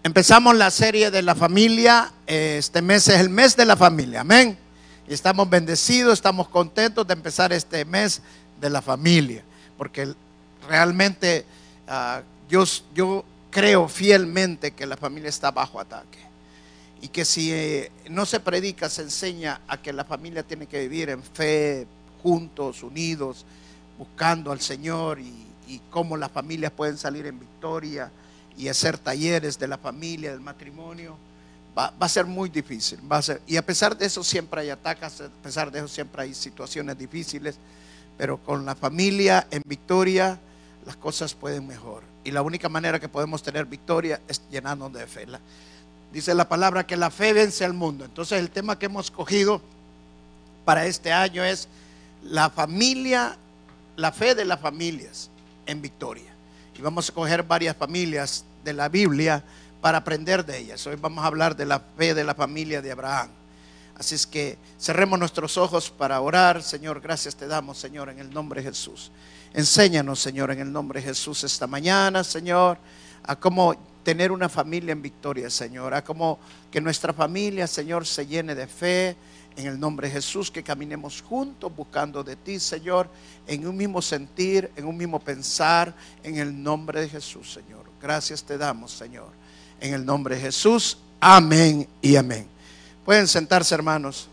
Empezamos la serie de la familia. Este mes es el mes de la familia, amén. Y estamos bendecidos, estamos contentos de empezar este mes de la familia, porque realmente yo creo fielmente que la familia está bajo ataque, y que si no se predica, se enseña a que la familia tiene que vivir en fe, juntos, unidos, buscando al Señor, y cómo las familias pueden salir en victoria y hacer talleres de la familia, del matrimonio. Va a ser muy difícil, y a pesar de eso siempre hay ataques, a pesar de eso siempre hay situaciones difíciles, pero con la familia en victoria las cosas pueden mejor, y la única manera que podemos tener victoria es llenarnos de fe. Dice la palabra que la fe vence al mundo. Entonces el tema que hemos escogido para este año es la familia, la fe de las familias en victoria, y vamos a escoger varias familias de la Biblia para aprender de ellas. Hoy vamos a hablar de la fe de la familia de Abraham. Así es que cerremos nuestros ojos para orar. Señor, gracias te damos, Señor, en el nombre de Jesús. Enséñanos, Señor, en el nombre de Jesús esta mañana, Señor, a cómo tener una familia en victoria, Señor, a cómo que nuestra familia, Señor, se llene de fe. En el nombre de Jesús, que caminemos juntos buscando de ti, Señor, en un mismo sentir, en un mismo pensar, en el nombre de Jesús, Señor. Gracias te damos, Señor, en el nombre de Jesús. Amén y amén. Pueden sentarse, hermanos.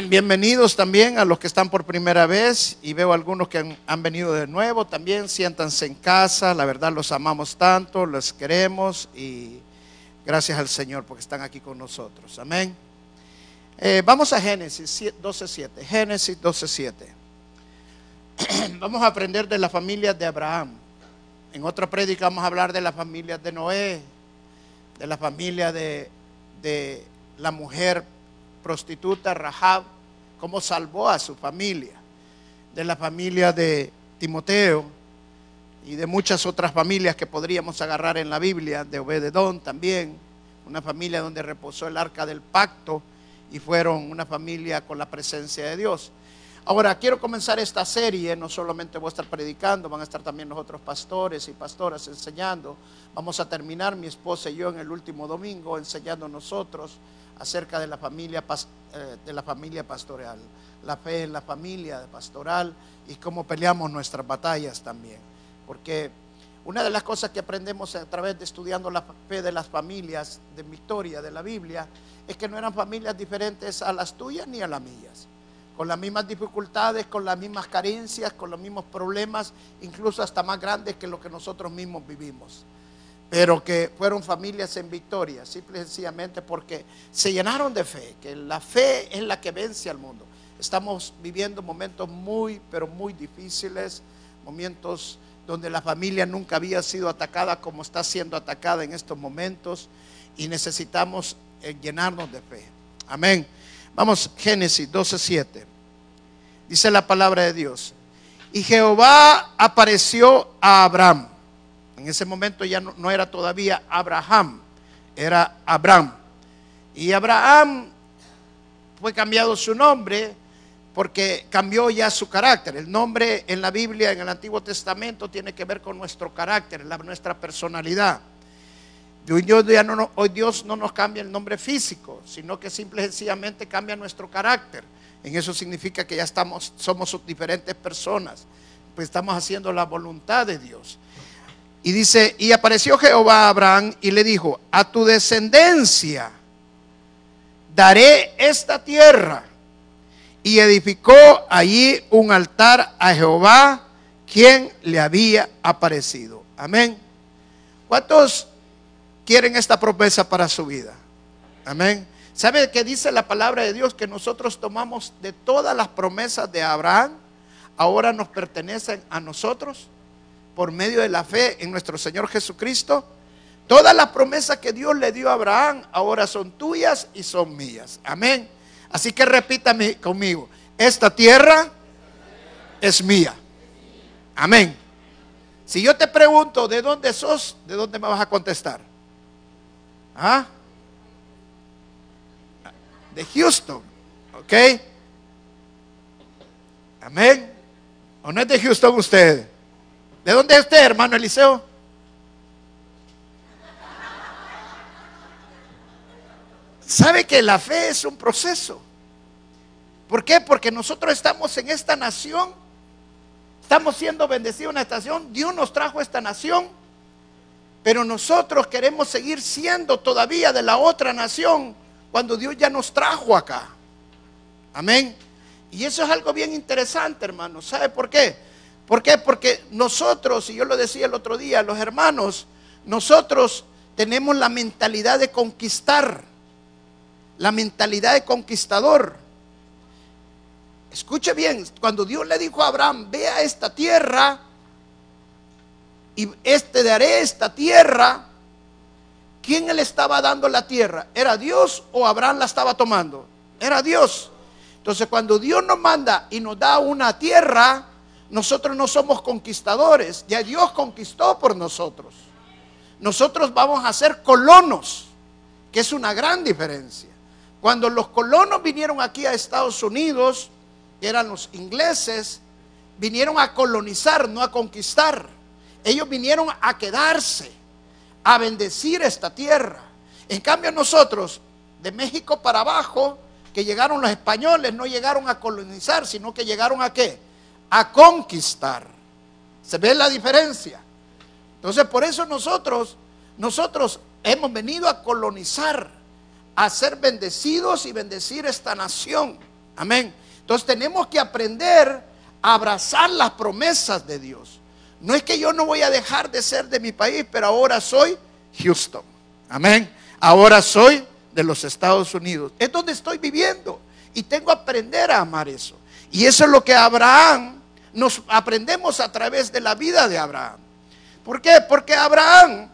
Bienvenidos también a los que están por primera vez, y veo algunos que han venido de nuevo también. Siéntanse en casa, la verdad los amamos tanto, los queremos, y gracias al Señor porque están aquí con nosotros. Amén. Vamos a Génesis 12:7. Génesis 12:7. Vamos a aprender de la familia de Abraham. En otra prédica vamos a hablar de la familia de Noé, de la familia de la mujer prostituta Rahab, cómo salvó a su familia, de la familia de Timoteo y de muchas otras familias que podríamos agarrar en la Biblia, de Obededón también, una familia donde reposó el arca del pacto, y fueron una familia con la presencia de Dios. Ahora quiero comenzar esta serie. No solamente voy a estar predicando, van a estar también los otros pastores y pastoras enseñando. Vamos a terminar mi esposa y yo en el último domingo enseñando nosotros acerca de la familia pastoral, la fe en la familia pastoral, y cómo peleamos nuestras batallas también. Porque una de las cosas que aprendemos a través de estudiando la fe de las familias de victoria de la Biblia es que no eran familias diferentes a las tuyas ni a las mías, con las mismas dificultades, con las mismas carencias, con los mismos problemas, incluso hasta más grandes que lo que nosotros mismos vivimos, pero que fueron familias en victoria, simple y sencillamente porque se llenaron de fe, que la fe es la que vence al mundo. Estamos viviendo momentos muy, pero muy difíciles, momentos donde la familia nunca había sido atacada como está siendo atacada en estos momentos, y necesitamos llenarnos de fe. Amén. Vamos, Génesis 12:7. Dice la palabra de Dios: y Jehová apareció a Abraham. En ese momento ya no era todavía Abraham, era Abraham. Y Abraham fue cambiado su nombre porque cambió ya su carácter. El nombre en la Biblia, en el Antiguo Testamento, tiene que ver con nuestro carácter, nuestra personalidad. Hoy Dios no nos cambia el nombre físico, sino que simple y sencillamente cambia nuestro carácter. En eso significa que ya somos diferentes personas, pues estamos haciendo la voluntad de Dios. Y dice: y apareció Jehová a Abraham y le dijo: a tu descendencia daré esta tierra. Y edificó allí un altar a Jehová, quien le había aparecido. Amén. ¿Cuántos quieren esta promesa para su vida? Amén. ¿Sabe qué dice la palabra de Dios? Que nosotros tomamos de todas las promesas de Abraham, ahora nos pertenecen a nosotros por medio de la fe en nuestro Señor Jesucristo. Todas las promesas que Dios le dio a Abraham ahora son tuyas y son mías. Amén. Así que repítame conmigo: esta tierra es mía. Amén. Si yo te pregunto ¿de dónde sos?, ¿de dónde me vas a contestar? ¿Ah? De Houston. ¿Ok? Amén. ¿O no es de Houston usted? ¿De dónde es usted, hermano Eliseo? ¿Sabe que la fe es un proceso? ¿Por qué? Porque nosotros estamos en esta nación, estamos siendo bendecidos en esta nación, Dios nos trajo a esta nación, pero nosotros queremos seguir siendo todavía de la otra nación cuando Dios ya nos trajo acá. Amén. Y eso es algo bien interesante, hermanos. ¿Sabe por qué? ¿Por qué? Porque nosotros, y yo lo decía el otro día, los hermanos, nosotros tenemos la mentalidad de conquistar, la mentalidad de conquistador. Escuche bien, cuando Dios le dijo a Abraham, ve a esta tierra y te daré esta tierra, ¿quién le estaba dando la tierra? ¿Era Dios o Abraham la estaba tomando? Era Dios. Entonces cuando Dios nos manda y nos da una tierra, nosotros no somos conquistadores, ya Dios conquistó por nosotros. Nosotros vamos a ser colonos, que es una gran diferencia. Cuando los colonos vinieron aquí a Estados Unidos, que eran los ingleses, vinieron a colonizar, no a conquistar. Ellos vinieron a quedarse, a bendecir esta tierra. En cambio nosotros, de México para abajo, que llegaron los españoles, no llegaron a colonizar, sino que llegaron a ¿qué? A conquistar. ¿Se ve la diferencia? Entonces por eso nosotros hemos venido a colonizar, a ser bendecidos y bendecir esta nación. Amén. Entonces tenemos que aprender a abrazar las promesas de Dios. No es que yo no voy a dejar de ser de mi país, pero ahora soy Houston. Amén. Ahora soy de los Estados Unidos. Es donde estoy viviendo y tengo que aprender a amar eso. Y eso es lo que Abraham nos aprendemos a través de la vida de Abraham. ¿Por qué? Porque Abraham,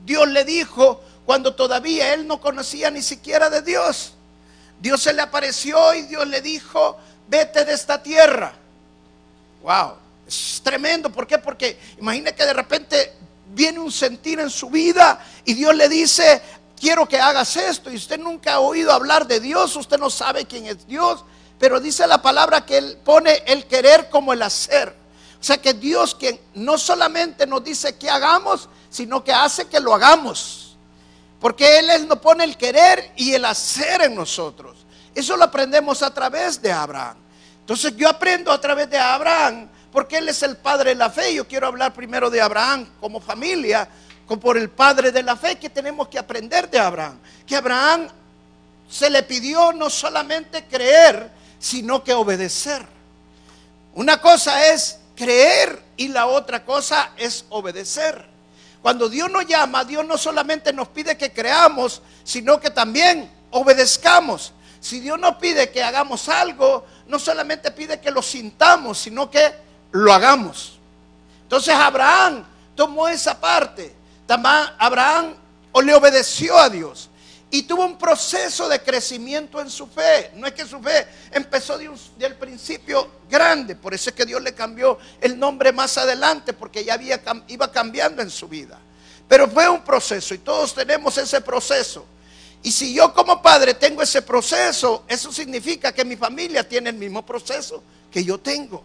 Dios le dijo cuando todavía él no conocía ni siquiera de Dios. Dios se le apareció y Dios le dijo, vete de esta tierra. Wow, es tremendo. ¿Por qué? Porque imagine que de repente viene un sentir en su vida y Dios le dice, quiero que hagas esto. Y usted nunca ha oído hablar de Dios, usted no sabe quién es Dios, pero dice la palabra que Él pone el querer como el hacer. O sea que Dios, quien no solamente nos dice que hagamos, sino que hace que lo hagamos. Porque Él nos pone el querer y el hacer en nosotros. Eso lo aprendemos a través de Abraham. Entonces yo aprendo a través de Abraham, porque él es el padre de la fe. Yo quiero hablar primero de Abraham como familia, como por el padre de la fe, que tenemos que aprender de Abraham. Que Abraham se le pidió no solamente creer, sino que obedecer. Una cosa es creer y la otra cosa es obedecer. Cuando Dios nos llama, Dios no solamente nos pide que creamos, sino que también obedezcamos. Si Dios nos pide que hagamos algo, no solamente pide que lo sintamos, sino que lo hagamos. Entonces Abraham tomó esa parte. Abraham le obedeció a Dios y tuvo un proceso de crecimiento en su fe. No es que su fe empezó del principio grande, por eso es que Dios le cambió el nombre más adelante, porque ya iba cambiando en su vida. Pero fue un proceso y todos tenemos ese proceso. Y si yo como padre tengo ese proceso, eso significa que mi familia tiene el mismo proceso que yo tengo.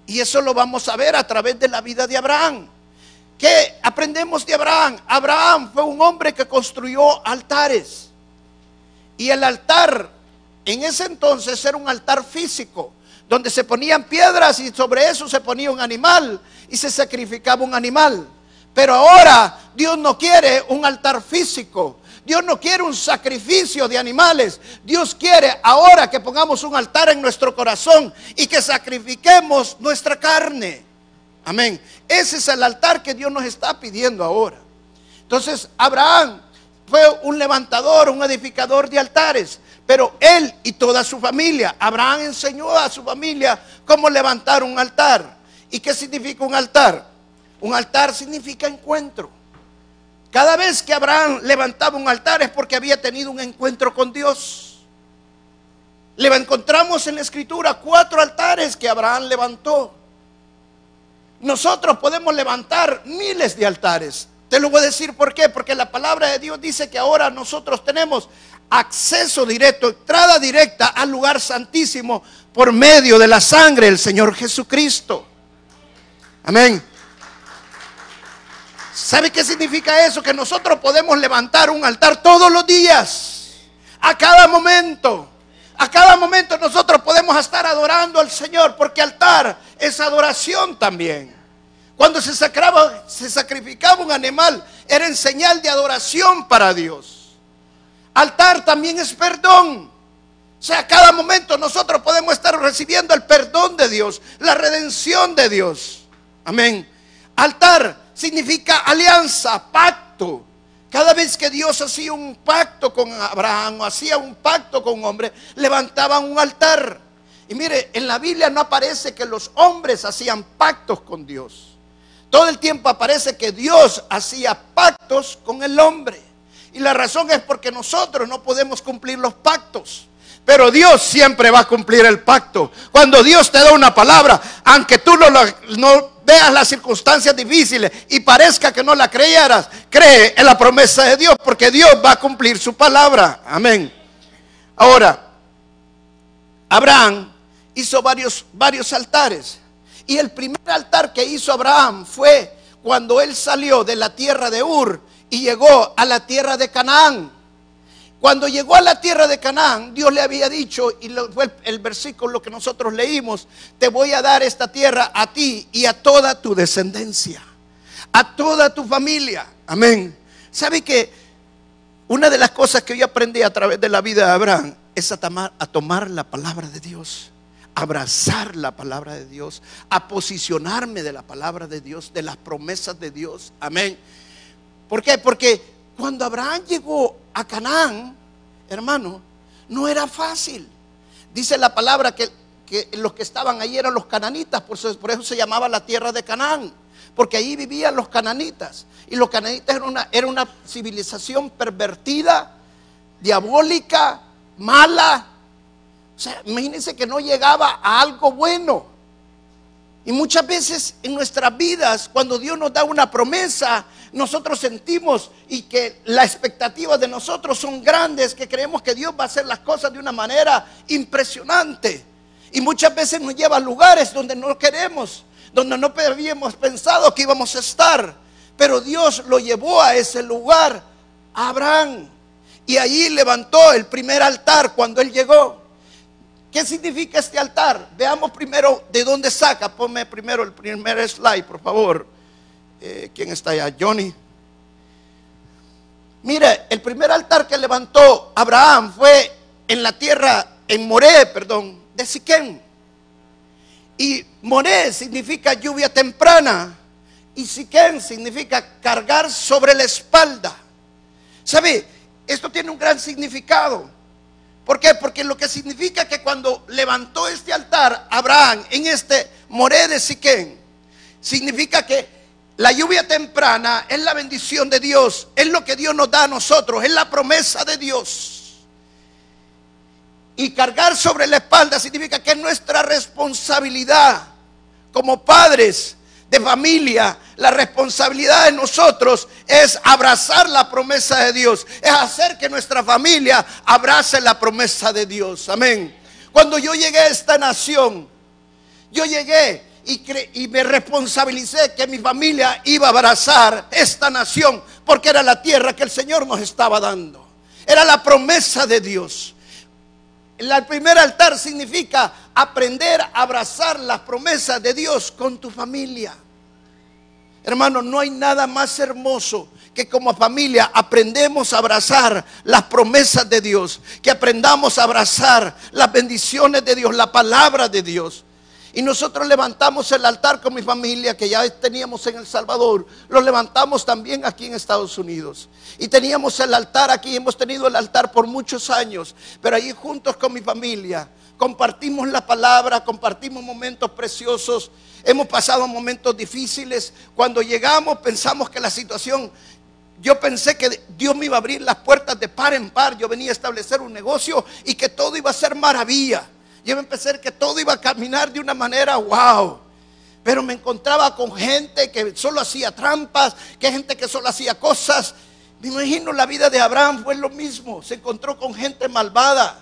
Y eso lo vamos a ver a través de la vida de Abraham. ¿Qué aprendemos de Abraham? Abraham fue un hombre que construyó altares. Y el altar en ese entonces era un altar físico, donde se ponían piedras y sobre eso se ponía un animal y se sacrificaba un animal. Pero ahora Dios no quiere un altar físico. Dios no quiere un sacrificio de animales. Dios quiere ahora que pongamos un altar en nuestro corazón y que sacrifiquemos nuestra carne. Amén. Ese es el altar que Dios nos está pidiendo ahora. Entonces Abraham fue un levantador, un edificador de altares. Pero él y toda su familia, Abraham enseñó a su familia cómo levantar un altar. ¿Y qué significa un altar? Un altar significa encuentro. Cada vez que Abraham levantaba un altar es porque había tenido un encuentro con Dios. Le encontramos en la escritura 4 altares que Abraham levantó. Nosotros podemos levantar miles de altares. Te lo voy a decir por qué. Porque la palabra de Dios dice que ahora nosotros tenemos acceso directo, entrada directa al lugar santísimo por medio de la sangre del Señor Jesucristo. Amén. ¿Sabe qué significa eso? Que nosotros podemos levantar un altar todos los días. A cada momento. A cada momento nosotros podemos estar adorando al Señor, porque altar es adoración también. Cuando se sacrificaba un animal, era en señal de adoración para Dios. Altar también es perdón. O sea, a cada momento nosotros podemos estar recibiendo el perdón de Dios, la redención de Dios. Amén. Altar significa alianza, pacto. Cada vez que Dios hacía un pacto con Abraham o hacía un pacto con un hombre, levantaban un altar. Y mire, en la Biblia no aparece que los hombres hacían pactos con Dios. Todo el tiempo aparece que Dios hacía pactos con el hombre. Y la razón es porque nosotros no podemos cumplir los pactos. Pero Dios siempre va a cumplir el pacto. Cuando Dios te da una palabra, aunque tú no veas las circunstancias difíciles y parezca que no la creyeras, cree en la promesa de Dios, porque Dios va a cumplir su palabra. Amén. Ahora, Abraham hizo varios altares. Y el primer altar que hizo Abraham fue cuando él salió de la tierra de Ur y llegó a la tierra de Canaán. Cuando llegó a la tierra de Canaán, Dios le había dicho, y fue el versículo que nosotros leímos: te voy a dar esta tierra a ti y a toda tu descendencia, a toda tu familia. Amén. ¿Sabe que una de las cosas que yo aprendí a través de la vida de Abraham es a tomar la palabra de Dios, abrazar la palabra de Dios, a posicionarme de la palabra de Dios, de las promesas de Dios? Amén. ¿Por qué? Porque cuando Abraham llegó a Canaán, hermano, no era fácil. Dice la palabra que los que estaban ahí eran los cananitas, por eso se llamaba la tierra de Canaán, porque ahí vivían los cananitas. Y los cananitas era una civilización pervertida, diabólica, mala. O sea, imagínense que no llegaba a algo bueno. Y muchas veces en nuestras vidas, cuando Dios nos da una promesa, nosotros sentimos y que las expectativas de nosotros son grandes, que creemos que Dios va a hacer las cosas de una manera impresionante. Y muchas veces nos lleva a lugares donde no queremos, donde no habíamos pensado que íbamos a estar. Pero Dios lo llevó a ese lugar, a Abraham. Y allí levantó el primer altar cuando él llegó. ¿Qué significa este altar? Veamos primero de dónde saca. Ponme primero el primer slide, por favor. ¿Quién está allá? Johnny. Mire, el primer altar que levantó Abraham fue en la tierra, en Moré, de Siquem. Y Moré significa lluvia temprana. Y Siquem significa cargar sobre la espalda. ¿Sabe? Esto tiene un gran significado. ¿Por qué? Porque lo que significa que cuando levantó este altar Abraham en este Moré de Siquem, significa que la lluvia temprana es la bendición de Dios, es lo que Dios nos da a nosotros, es la promesa de Dios. Y cargar sobre la espalda significa que es nuestra responsabilidad como padres de familia. La responsabilidad de nosotros es abrazar la promesa de Dios, es hacer que nuestra familia abrace la promesa de Dios. Amén. Cuando yo llegué a esta nación, yo llegué y me responsabilicé que mi familia iba a abrazar esta nación, porque era la tierra que el Señor nos estaba dando, era la promesa de Dios. El primer altar significa aprender a abrazar las promesas de Dios con tu familia. Hermano, no hay nada más hermoso que como familia aprendemos a abrazar las promesas de Dios, que aprendamos a abrazar las bendiciones de Dios, la palabra de Dios. Y nosotros levantamos el altar con mi familia, que ya teníamos en El Salvador, lo levantamos también aquí en Estados Unidos. Y teníamos el altar aquí, hemos tenido el altar por muchos años, pero allí juntos con mi familia compartimos la palabra, compartimos momentos preciosos. Hemos pasado momentos difíciles. Cuando llegamos pensamos que la situación, yo pensé que Dios me iba a abrir las puertas de par en par. Yo venía a establecer un negocio y que todo iba a ser maravilla. Yo empecé que todo iba a caminar de una manera wow. Pero me encontraba con gente que solo hacía trampas, que gente que solo hacía cosas. Me imagino la vida de Abraham fue lo mismo. Se encontró con gente malvada.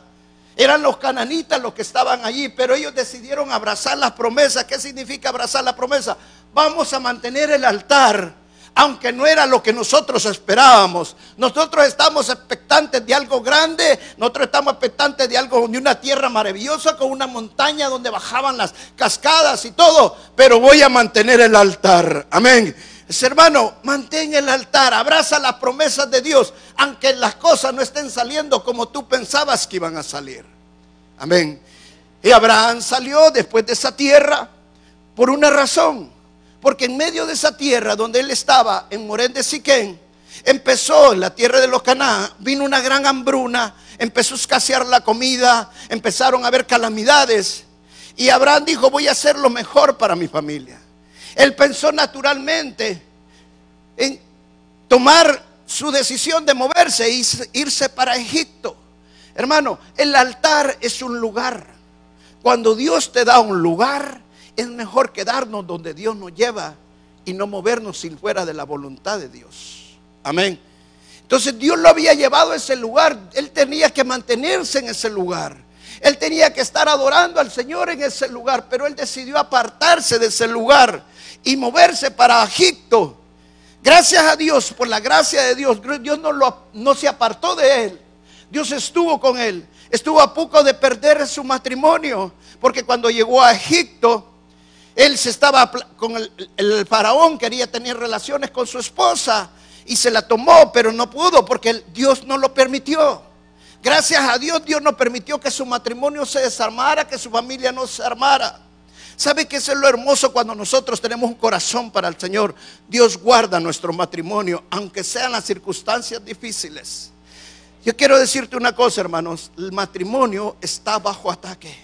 Eran los cananitas los que estaban allí, pero ellos decidieron abrazar las promesas. ¿Qué significa abrazar la promesa? Vamos a mantener el altar aunque no era lo que nosotros esperábamos. Nosotros estamos expectantes de algo grande, nosotros estamos expectantes de algo, de una tierra maravillosa con una montaña donde bajaban las cascadas y todo, pero voy a mantener el altar. Amén. Hermano, mantén el altar, abraza las promesas de Dios, aunque las cosas no estén saliendo como tú pensabas que iban a salir. Amén. Y Abraham salió después de esa tierra por una razón, porque en medio de esa tierra donde él estaba, en Morén de Siquén, empezó en la tierra de los Canaán, vino una gran hambruna, empezó a escasear la comida, empezaron a haber calamidades, y Abraham dijo: voy a hacer lo mejor para mi familia. Él pensó naturalmente en tomar su decisión de moverse e irse para Egipto. Hermano, el altar es un lugar. Cuando Dios te da un lugar, es mejor quedarnos donde Dios nos lleva y no movernos sin fuera de la voluntad de Dios. Amén. Entonces Dios lo había llevado a ese lugar. Él tenía que mantenerse en ese lugar. Él tenía que estar adorando al Señor en ese lugar, pero él decidió apartarse de ese lugar y moverse para Egipto. Gracias a Dios, por la gracia de Dios, Dios no se apartó de él. Dios estuvo con él. Estuvo a poco de perder su matrimonio, porque cuando llegó a Egipto, él se estaba con el faraón, quería tener relaciones con su esposa y se la tomó, pero no pudo porque Dios no lo permitió. Gracias a Dios, Dios no permitió que su matrimonio se desarmara, que su familia no se armara. ¿Sabe qué es lo hermoso cuando nosotros tenemos un corazón para el Señor? Dios guarda nuestro matrimonio, aunque sean las circunstancias difíciles. Yo quiero decirte una cosa, hermanos: el matrimonio está bajo ataque,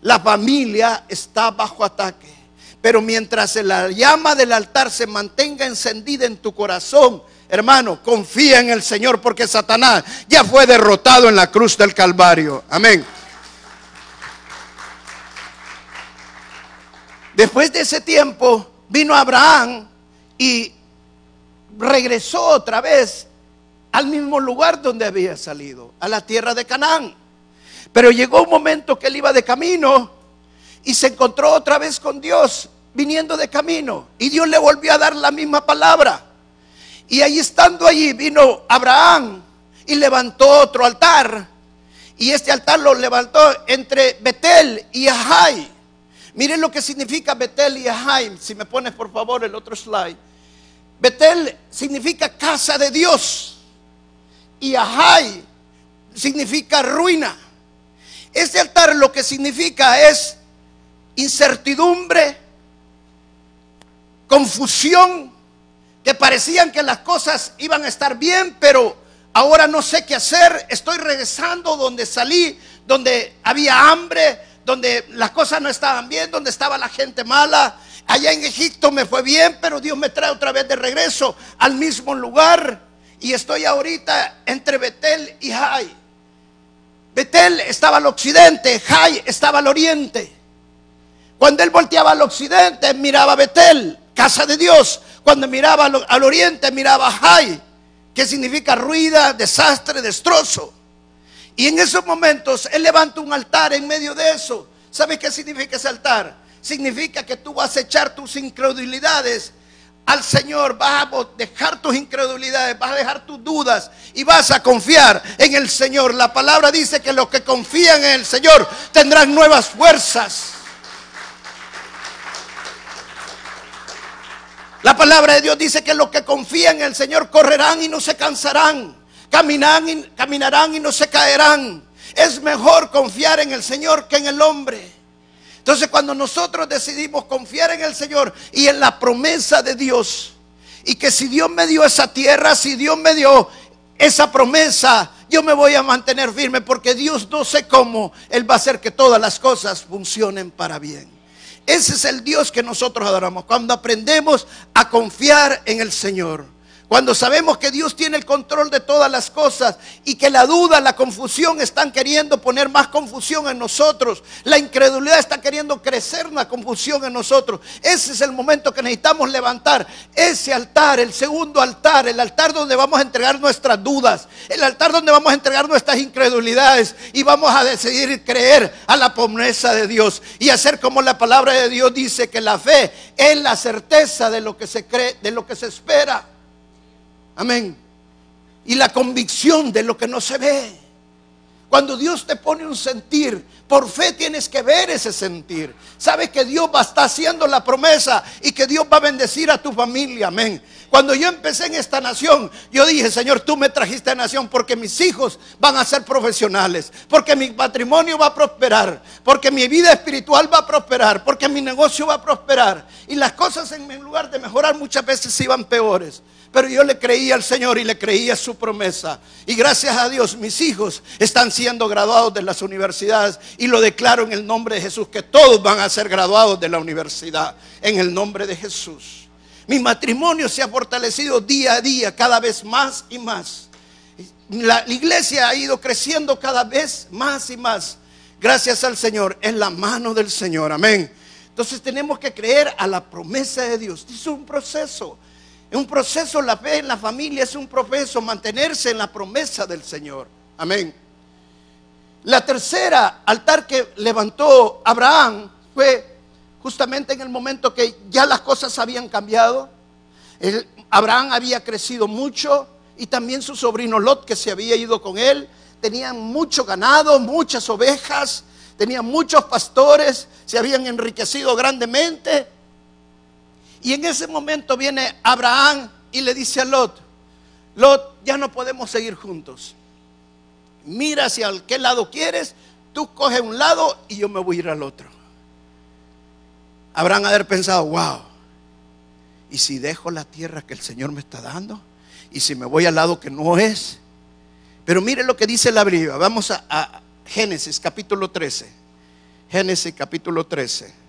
la familia está bajo ataque, pero mientras la llama del altar se mantenga encendida en tu corazón, hermano, confía en el Señor, porque Satanás ya fue derrotado en la cruz del Calvario. Amén. Después de ese tiempo vino Abraham y regresó otra vez al mismo lugar donde había salido, a la tierra de Canaán. Pero llegó un momento que él iba de camino y se encontró otra vez con Dios viniendo de camino, y Dios le volvió a dar la misma palabra. Y ahí, estando allí, vino Abraham y levantó otro altar, y este altar lo levantó entre Betel y Ajai. Miren lo que significa Betel y Ajai. Si me pones por favor el otro slide. Betel significa casa de Dios y Ajai significa ruina. Este altar lo que significa es incertidumbre, confusión, que parecían que las cosas iban a estar bien, pero ahora no sé qué hacer. Estoy regresando donde salí, donde había hambre, donde las cosas no estaban bien, donde estaba la gente mala. Allá en Egipto me fue bien, pero Dios me trae otra vez de regreso al mismo lugar, y estoy ahorita entre Betel y Jai. Betel estaba al occidente, Jai estaba al oriente. Cuando él volteaba al occidente, miraba Betel, casa de Dios. Cuando miraba al oriente, miraba Jai, que significa ruina, desastre, destrozo. Y en esos momentos él levanta un altar en medio de eso. ¿Sabe qué significa ese altar? Significa que tú vas a echar tus incredulidades al Señor, vas a dejar tus incredulidades, vas a dejar tus dudas y vas a confiar en el Señor. La palabra dice que los que confían en el Señor tendrán nuevas fuerzas. La palabra de Dios dice que los que confían en el Señor correrán y no se cansarán, caminarán y no se caerán. Es mejor confiar en el Señor que en el hombre. Entonces, cuando nosotros decidimos confiar en el Señor y en la promesa de Dios, y que si Dios me dio esa tierra, si Dios me dio esa promesa, yo me voy a mantener firme, porque Dios, no sé cómo, Él va a hacer que todas las cosas funcionen para bien. Ese es el Dios que nosotros adoramos. Cuando aprendemos a confiar en el Señor, Cuando sabemos que Dios tiene el control de todas las cosas y que la duda, la confusión están queriendo poner más confusión en nosotros. La incredulidad está queriendo crecer la confusión en nosotros. Ese es el momento que necesitamos levantar ese altar, el segundo altar, el altar donde vamos a entregar nuestras dudas, el altar donde vamos a entregar nuestras incredulidades y vamos a decidir creer a la promesa de Dios y hacer como la palabra de Dios dice, que la fe es la certeza de lo que se cree, de lo que se espera. Amén. Y la convicción de lo que no se ve. Cuando Dios te pone un sentir, por fe tienes que ver ese sentir. Sabes que Dios va a estar haciendo la promesa y que Dios va a bendecir a tu familia. Amén. Cuando yo empecé en esta nación, yo dije, Señor, tú me trajiste a nación porque mis hijos van a ser profesionales, porque mi matrimonio va a prosperar, porque mi vida espiritual va a prosperar, porque mi negocio va a prosperar. Y las cosas en lugar de mejorar muchas veces iban peores. Pero yo le creía al Señor y le creía su promesa. Y gracias a Dios mis hijos están siendo graduados de las universidades. Y lo declaro en el nombre de Jesús, que todos van a ser graduados de la universidad. En el nombre de Jesús. Mi matrimonio se ha fortalecido día a día, cada vez más y más. La iglesia ha ido creciendo cada vez más y más. Gracias al Señor, en la mano del Señor. Amén. Entonces tenemos que creer a la promesa de Dios. Es un proceso. Es un proceso, la fe en la familia es un proceso, mantenerse en la promesa del Señor. Amén. La tercera altar que levantó Abraham fue justamente en el momento que ya las cosas habían cambiado. Abraham había crecido mucho y también su sobrino Lot, que se había ido con él. Tenían mucho ganado, muchas ovejas, tenían muchos pastores, se habían enriquecido grandemente. Y en ese momento viene Abraham y le dice a Lot, Lot, ya no podemos seguir juntos. Mira hacia qué lado quieres, tú coge un lado y yo me voy a ir al otro. Abraham haber pensado, wow, ¿y si dejo la tierra que el Señor me está dando? ¿Y si me voy al lado que no es? Pero mire lo que dice la Biblia. Vamos a Génesis capítulo 13. Génesis capítulo 13.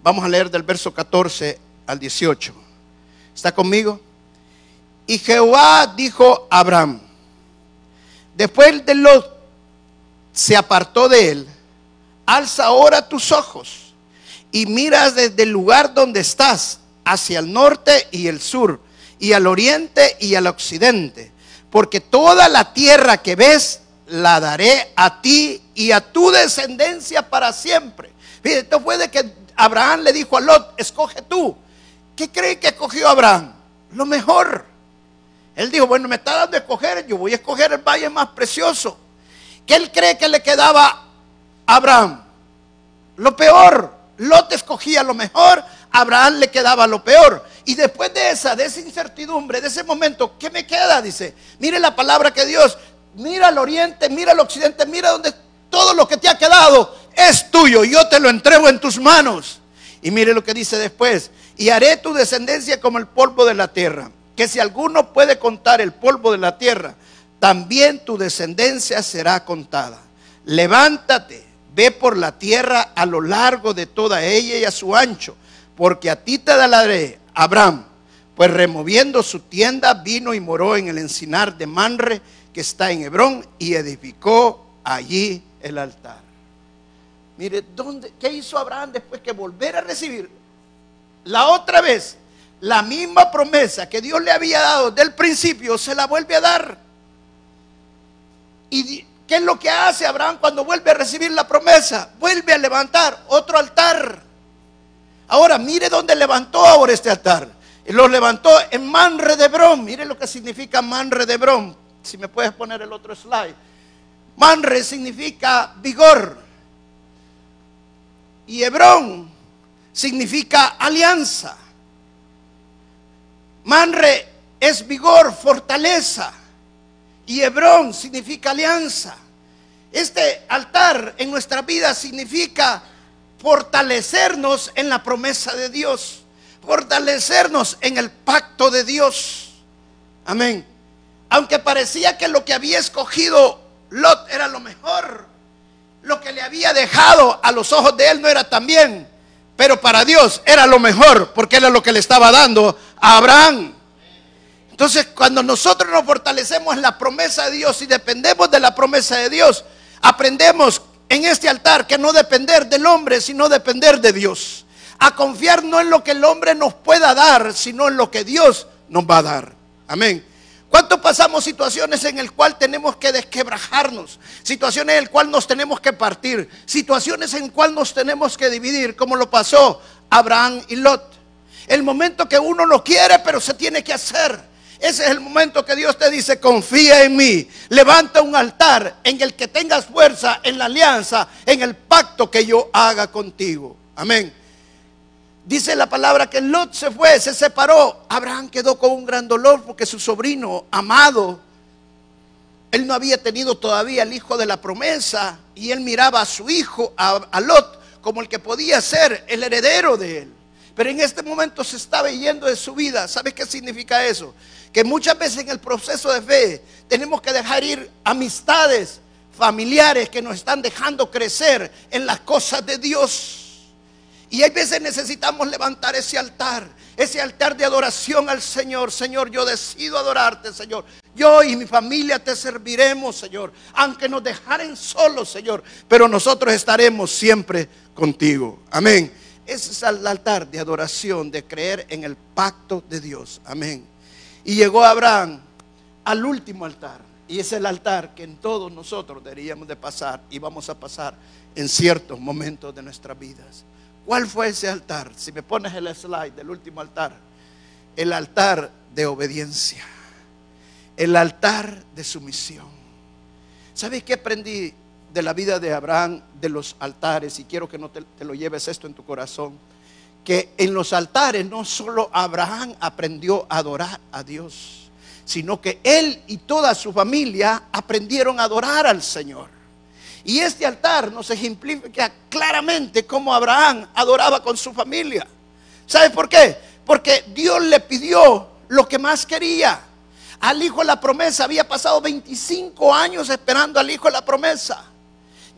Vamos a leer del verso 14 al 18. ¿Está conmigo? Y Jehová dijo a Abraham, después de Lot se apartó de él, alza ahora tus ojos y mira desde el lugar donde estás hacia el norte y el sur, y al oriente y al occidente, porque toda la tierra que ves la daré a ti y a tu descendencia para siempre. Fíjate, esto fue de que Abraham le dijo a Lot, escoge tú. ¿Qué cree que escogió Abraham? Lo mejor. Él dijo, bueno, me está dando a escoger, yo voy a escoger el valle más precioso. ¿Qué él cree que le quedaba a Abraham? Lo peor. Lot escogía lo mejor, Abraham le quedaba lo peor. Y después de esa incertidumbre, de ese momento, ¿qué me queda? Dice, mire la palabra que Dios, mira al oriente, mira al occidente, mira donde todo lo que te ha quedado es tuyo, yo te lo entrego en tus manos. Y mire lo que dice después, y haré tu descendencia como el polvo de la tierra, que si alguno puede contar el polvo de la tierra, también tu descendencia será contada. Levántate, ve por la tierra a lo largo de toda ella y a su ancho, porque a ti te daré. Abraham, pues removiendo su tienda, vino y moró en el encinar de Manre, que está en Hebrón, y edificó allí el altar. Mire, ¿qué hizo Abraham después que volver a recibir la otra vez la misma promesa que Dios le había dado del principio? Se la vuelve a dar. ¿Y qué es lo que hace Abraham cuando vuelve a recibir la promesa? Vuelve a levantar otro altar. Ahora mire dónde levantó ahora este altar. Lo levantó en Manre de Hebrón. Mire lo que significa Manre de Hebrón. Si me puedes poner el otro slide. Manre significa vigor. Y Hebrón significa alianza. Manre es vigor, fortaleza. Y Hebrón significa alianza. Este altar en nuestra vida significa fortalecernos en la promesa de Dios, fortalecernos en el pacto de Dios. Amén. Aunque parecía que lo que había escogido Lot era lo mejor, lo que le había dejado a los ojos de él no era tan bien, pero para Dios era lo mejor, porque era lo que le estaba dando a Abraham. Entonces, cuando nosotros nos fortalecemos en la promesa de Dios y dependemos de la promesa de Dios, aprendemos en este altar que no depender del hombre, sino depender de Dios. A confiar no en lo que el hombre nos pueda dar, sino en lo que Dios nos va a dar. Amén. ¿Cuánto pasamos situaciones en las cuales tenemos que desquebrajarnos? Situaciones en las cuales nos tenemos que partir. Situaciones en las cuales nos tenemos que dividir, como lo pasó Abraham y Lot. El momento que uno no quiere, pero se tiene que hacer. Ese es el momento que Dios te dice: confía en mí. Levanta un altar en el que tengas fuerza, en la alianza, en el pacto que yo haga contigo. Amén. Dice la palabra que Lot se fue, se separó. Abraham quedó con un gran dolor porque su sobrino amado, él no había tenido todavía el hijo de la promesa, y él miraba a su hijo, a Lot, como el que podía ser el heredero de él. Pero en este momento se estaba yendo de su vida. ¿Sabes qué significa eso? Que muchas veces en el proceso de fe tenemos que dejar ir amistades, familiares que nos están dejando crecer en las cosas de Dios. Y hay veces necesitamos levantar ese altar de adoración al Señor. Señor, yo decido adorarte, Señor. Yo y mi familia te serviremos, Señor. Aunque nos dejaren solos, Señor, pero nosotros estaremos siempre contigo. Amén. Ese es el altar de adoración, de creer en el pacto de Dios. Amén. Y llegó Abraham al último altar. Y es el altar que en todos nosotros deberíamos de pasar, y vamos a pasar en ciertos momentos de nuestras vidas. ¿Cuál fue ese altar? Si me pones el slide del último altar. El altar de obediencia. El altar de sumisión. ¿Sabes qué aprendí de la vida de Abraham, de los altares? Y quiero que no te lo lleves esto en tu corazón. Que en los altares no solo Abraham aprendió a adorar a Dios, sino que él y toda su familia aprendieron a adorar al Señor. Y este altar nos ejemplifica claramente cómo Abraham adoraba con su familia. ¿Sabe por qué? Porque Dios le pidió lo que más quería. Al hijo de la promesa había pasado 25 años esperando al hijo de la promesa.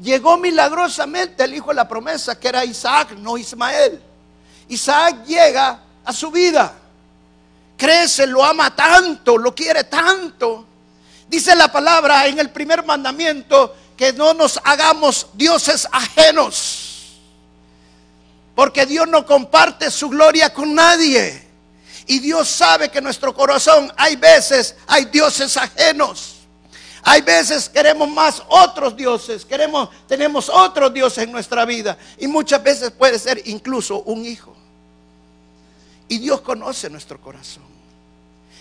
Llegó milagrosamente el hijo de la promesa, que era Isaac, no Ismael. Isaac llega a su vida, crece, lo ama tanto, lo quiere tanto. Dice la palabra en el primer mandamiento que no nos hagamos dioses ajenos, porque Dios no comparte su gloria con nadie. Y Dios sabe que en nuestro corazón hay veces hay dioses ajenos. Hay veces queremos más otros dioses, tenemos otros dioses en nuestra vida, y muchas veces puede ser incluso un hijo. Y Dios conoce nuestro corazón.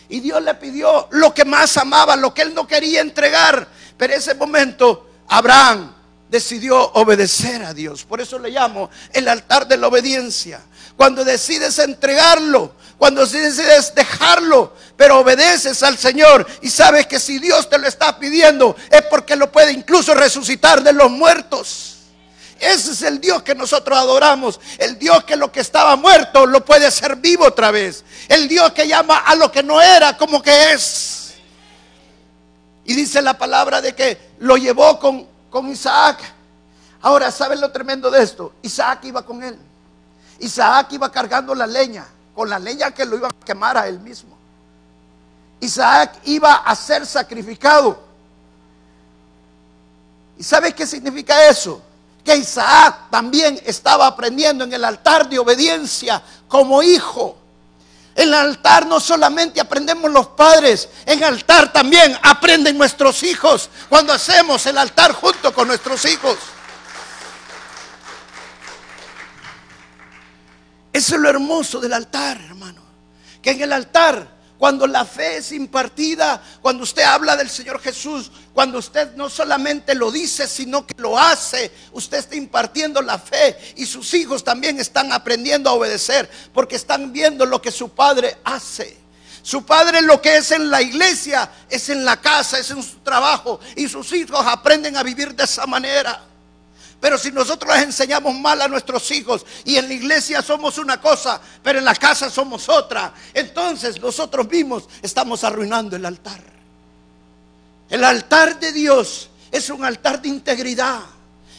Y Dios le pidió lo que más amaba, lo que él no quería entregar. Pero en ese momento Abraham decidió obedecer a Dios. Por eso le llamo el altar de la obediencia. Cuando decides entregarlo, cuando decides dejarlo, pero obedeces al Señor y sabes que si Dios te lo está pidiendo es porque lo puede incluso resucitar de los muertos. Ese es el Dios que nosotros adoramos. El Dios que lo que estaba muerto lo puede hacer vivo otra vez. El Dios que llama a lo que no era como que es. Y dice la palabra de que lo llevó con Isaac. Ahora, ¿saben lo tremendo de esto? Isaac iba con él. Isaac iba cargando la leña, con la leña que lo iba a quemar a él mismo. Isaac iba a ser sacrificado. ¿Y sabes qué significa eso? Que Isaac también estaba aprendiendo en el altar de obediencia como hijo. En el altar no solamente aprendemos los padres, en el altar también aprenden nuestros hijos cuando hacemos el altar junto con nuestros hijos. Eso es lo hermoso del altar, hermano. Que en el altar, cuando la fe es impartida, cuando usted habla del Señor Jesús, cuando usted no solamente lo dice, sino que lo hace, usted está impartiendo la fe y sus hijos también están aprendiendo a obedecer porque están viendo lo que su padre hace. Su padre lo que es en la iglesia, es en la casa, es en su trabajo, y sus hijos aprenden a vivir de esa manera. Pero si nosotros les enseñamos mal a nuestros hijos y en la iglesia somos una cosa, pero en la casa somos otra, entonces nosotros mismos estamos arruinando el altar. El altar de Dios es un altar de integridad.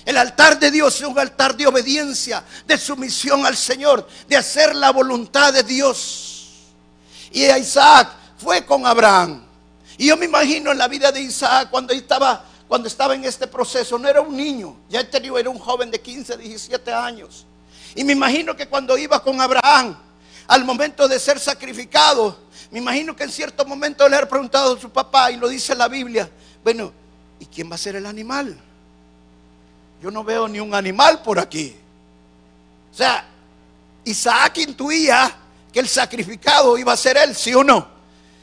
El altar de Dios es un altar de obediencia, de sumisión al Señor, de hacer la voluntad de Dios. Y Isaac fue con Abraham. Y yo me imagino en la vida de Isaac cuando estaba en este proceso. No era un niño, ya era un joven de 15, 17 años. Y me imagino que cuando iba con Abraham al momento de ser sacrificado, me imagino que en cierto momento le ha preguntado a su papá, y lo dice la Biblia: bueno, ¿y quién va a ser el animal? Yo no veo ni un animal por aquí. O sea, Isaac intuía que el sacrificado iba a ser él, ¿sí o no?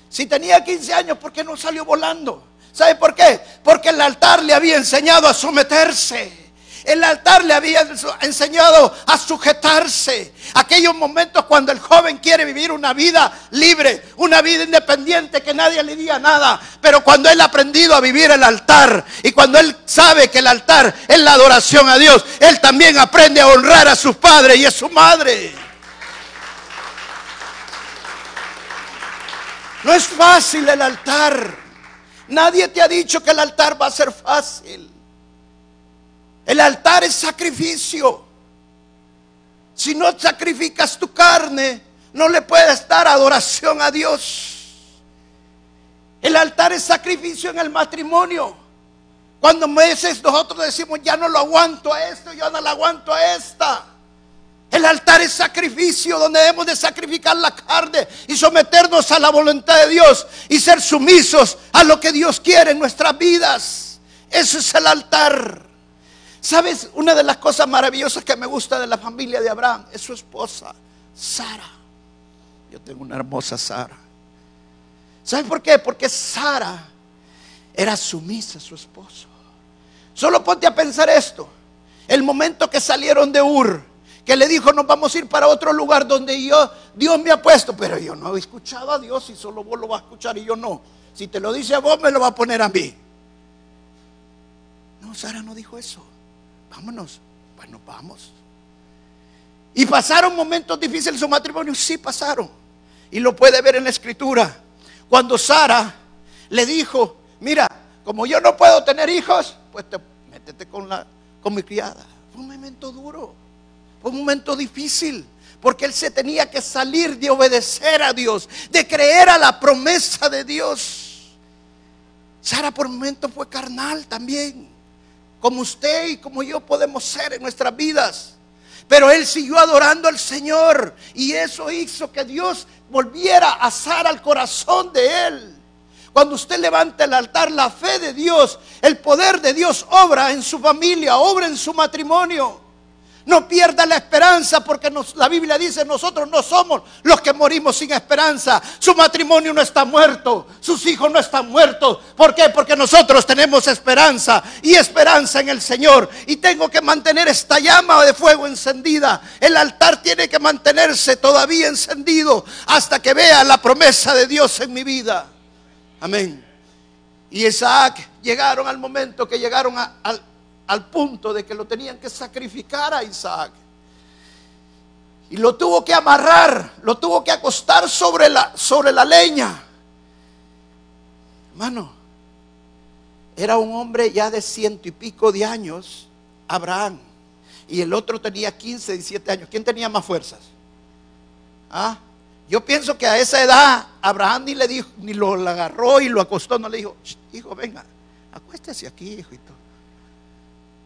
Si tenía 15 años, ¿por qué no salió volando? ¿Sabe por qué? Porque el altar le había enseñado a someterse. El altar le había enseñado a sujetarse. Aquellos momentos cuando el joven quiere vivir una vida libre, una vida independiente, que nadie le diga nada. Pero cuando él ha aprendido a vivir el altar, y cuando él sabe que el altar es la adoración a Dios, él también aprende a honrar a sus padres y a su madre. No es fácil el altar. Nadie te ha dicho que el altar va a ser fácil. El altar es sacrificio. Si no sacrificas tu carne, no le puedes dar adoración a Dios. El altar es sacrificio en el matrimonio. Cuando meses nosotros decimos: ya no lo aguanto a esto, yo no lo aguanto a esta. El altar es sacrificio, donde debemos de sacrificar la carne y someternos a la voluntad de Dios y ser sumisos a lo que Dios quiere en nuestras vidas. Eso es el altar. ¿Sabes? Una de las cosas maravillosas que me gusta de la familia de Abraham es su esposa, Sara. Yo tengo una hermosa Sara. ¿Sabes por qué? Porque Sara era sumisa a su esposo. Solo ponte a pensar esto. El momento que salieron de Ur, que le dijo: nos vamos a ir para otro lugar donde Dios me ha puesto. Pero yo no he escuchado a Dios, y solo vos lo vas a escuchar y yo no. Si te lo dice a vos, me lo va a poner a mí. No, Sara no dijo eso. Vámonos. Bueno, vamos. ¿Y pasaron momentos difíciles en su matrimonio? Sí, pasaron. Y lo puede ver en la escritura. Cuando Sara le dijo: mira, como yo no puedo tener hijos, pues métete con mi criada. Fue un momento duro. Fue un momento difícil. Porque él se tenía que salir de obedecer a Dios, de creer a la promesa de Dios. Sara por un momento fue carnal también, como usted y como yo podemos ser en nuestras vidas. Pero él siguió adorando al Señor, y eso hizo que Dios volviera a Sara al corazón de él. Cuando usted levanta el altar, la fe de Dios, el poder de Dios obra en su familia, obra en su matrimonio. No pierda la esperanza, porque la Biblia dice: nosotros no somos los que morimos sin esperanza. Su matrimonio no está muerto, sus hijos no están muertos. ¿Por qué? Porque nosotros tenemos esperanza, y esperanza en el Señor. Y tengo que mantener esta llama de fuego encendida. El altar tiene que mantenerse todavía encendido hasta que vea la promesa de Dios en mi vida. Amén. Y Isaac llegaron al momento que llegaron al punto de que lo tenían que sacrificar a Isaac. Y lo tuvo que amarrar, lo tuvo que acostar sobre la leña. Hermano, era un hombre ya de 100 y pico de años, Abraham. Y el otro tenía 15, 17 años. ¿Quién tenía más fuerzas? Yo pienso que a esa edad Abraham ni le dijo, ni lo agarró y lo acostó. No le dijo: hijo, venga, acuéstese aquí, hijito.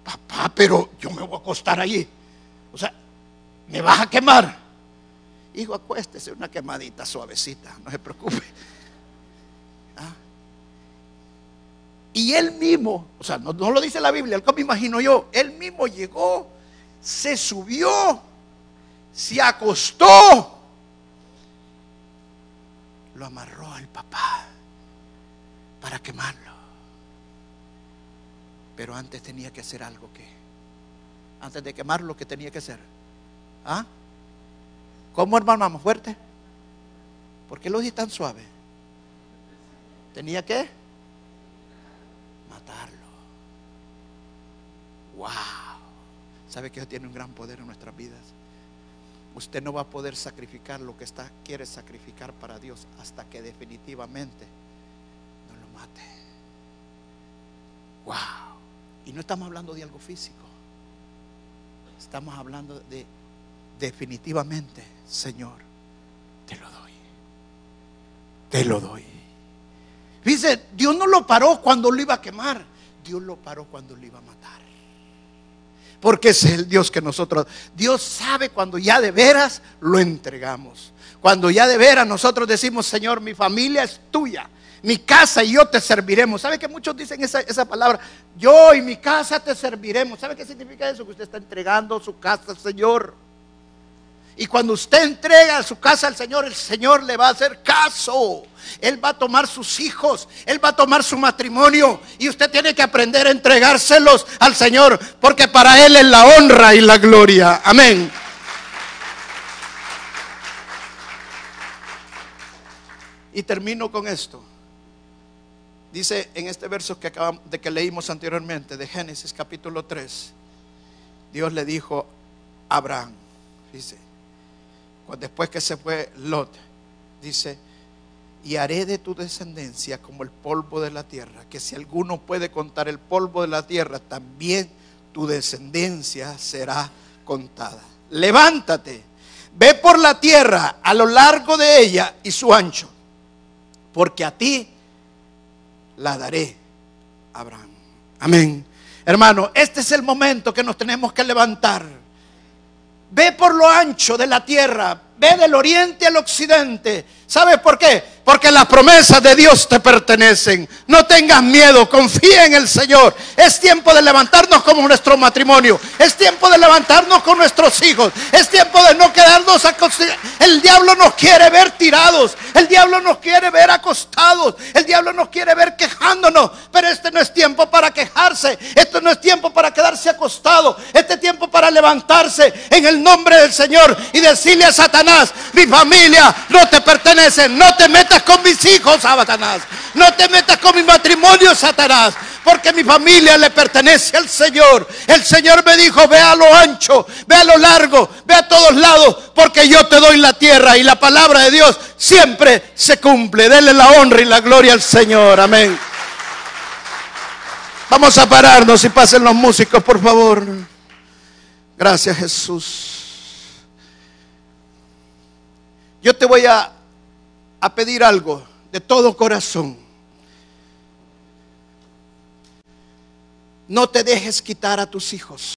Papá, pero yo me voy a acostar allí. O sea, ¿me vas a quemar? Hijo, acuéstese, una quemadita suavecita, no se preocupe. Y él mismo, o sea, no lo dice la Biblia, algo me imagino yo. Él mismo llegó, se subió, se acostó, lo amarró al papá para quemarlo. Pero antes tenía que hacer algo. Antes de quemarlo, ¿qué tenía que hacer? ¿Cómo, hermano? ¿Más fuerte? ¿Por qué lo dije tan suave? Tenía que matarlo. Wow. ¿Sabe que Dios tiene un gran poder en nuestras vidas? Usted no va a poder sacrificar lo que quiere sacrificar para Dios hasta que definitivamente no lo mate. Wow. Y no estamos hablando de algo físico. Estamos hablando de definitivamente, Señor, te lo doy. Te lo doy. Dice, Dios no lo paró cuando lo iba a quemar. Dios lo paró cuando lo iba a matar. Porque ese es el Dios que nosotros, Dios sabe cuando ya de veras lo entregamos. Cuando ya de veras nosotros decimos, Señor, mi familia es tuya, mi casa y yo te serviremos. ¿Sabe que muchos dicen esa palabra? Yo y mi casa te serviremos. ¿Sabe qué significa eso? Que usted está entregando su casa al Señor. Y cuando usted entrega su casa al Señor, el Señor le va a hacer caso. Él va a tomar sus hijos, Él va a tomar su matrimonio. Y usted tiene que aprender a entregárselos al Señor, porque para Él es la honra y la gloria. Amén. Y termino con esto. Dice en este verso que leímos anteriormente, de Génesis capítulo 3, Dios le dijo a Abraham, dice, después que se fue Lot, dice, y haré de tu descendencia como el polvo de la tierra, que si alguno puede contar el polvo de la tierra, también tu descendencia será contada. Levántate, ve por la tierra a lo largo de ella y su ancho, porque a ti la daré, Abraham. Amén. Hermano, este es el momento que nos tenemos que levantar. Ve por lo ancho de la tierra, ve del oriente al occidente. ¿Sabes por qué? Porque las promesas de Dios te pertenecen. No tengas miedo, confía en el Señor. Es tiempo de levantarnos como nuestro matrimonio. Es tiempo de levantarnos con nuestros hijos. Es tiempo de no quedarnos acostados. El diablo nos quiere ver tirados. El diablo nos quiere ver acostados. El diablo nos quiere ver quejándonos. Pero este no es tiempo para quejarse. Esto no es tiempo para quedarse acostado. Este es tiempo para levantarse en el nombre del Señor y decirle a Satanás, mi familia no te pertenece. No te metas con mis hijos, Satanás. No te metas con mi matrimonio, Satanás. Porque mi familia le pertenece al Señor. El Señor me dijo, ve a lo ancho, ve a lo largo, ve a todos lados, porque yo te doy la tierra. Y la palabra de Dios siempre se cumple. Denle la honra y la gloria al Señor. Amén. Vamos a pararnos y pasen los músicos, por favor. Gracias, Jesús. Yo te voy a pedir algo de todo corazón. No te dejes quitar a tus hijos.